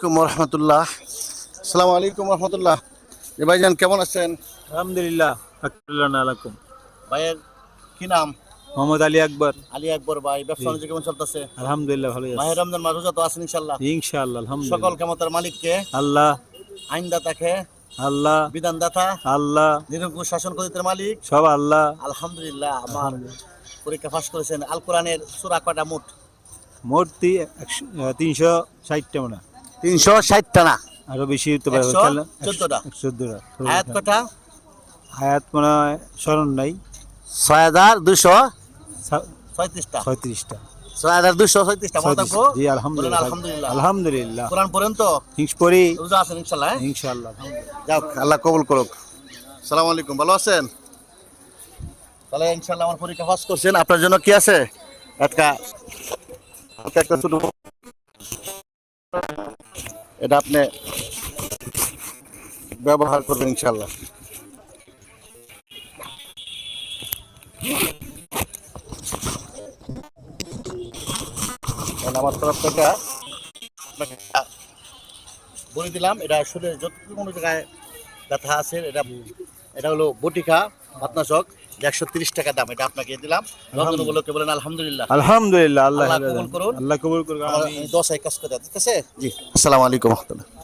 রহমতুল্লাহ। আসসালামু আলাইকুম রহমতুল্লাহ। ভাইজান কেমন আছেন? আলহামদুলিল্লাহ। আলাইকুম। ভাইয়ের কি নাম? মোহাম্মদ আলী আকবর। আলী আকবর ভাই, ব্যবসা জি। বাণিজ্য কেমন চলতেছে? আলহামদুলিল্লাহ ভালোই মাহে আছে। রমজান মাস রোজা তো আছেন ইনশাল্লাহ? ইনশাআল্লাহ সকল আলহামদুলিল্লাহ। ক্ষমতার মালিককে, আল্লাহ আইনদাতাকে, আল্লাহ বিধানদাতা, আল্লাহ নিরঙ্কুশ শাসন করিতে মালিক সব আল্লাহ। আলহামদুলিল্লাহ। আমার আলহামদুলিল্লাহ। পরীক্ষা পাস করেছেন। আল কোরআনের সূরা কয়টা মোট? মোট 360টা মনে হয়। 360টা না, আরো বেশি হতে পারে। 114টা। 114টা। আয়াত কয়টা? আয়াত মনে হয় স্মরণ নাই। 6236টা। 36টা। 6236টা মতাঙ্ক। জি বলেন আলহামদুলিল্লাহ। আলহামদুলিল্লাহ। আলহামদুলিল্লাহ। কোরআন পড়েন তো? পড়ি। রোজা আছেন ইনশাল্লাহ? ইনশাআল্লাহ। যাক, আল্লাহ কবুল করুক। সালামু আলাইকুম, ভালো আছেন? তাহলে ইনশাল্লাহ আমার পরীক্ষা পাস করছেন। আপনার জন্য কি আছে? একটা একটা ছোট, এটা আপনি ব্যবহার করবেন ইনশাল্লাহ। আমার তরফ থেকে আপনাকে বলে দিলাম, এটা আসলে যতটুকু কোনো জায়গায় ব্যথা আছে, এটা এটা হলো বটিকা পাতনাশক, 130 টাকা দাম। এটা আপনাকে দিলাম। রমজান উপলক্ষে বলেন আলহামদুলিল্লাহ। আলহামদুলিল্লাহ। আল্লাহ কবুল করুন। আল্লাহ কবুল করুন। আমার 10 কাজ করে, ঠিক আছে? জি, আসসালামু আলাইকুম।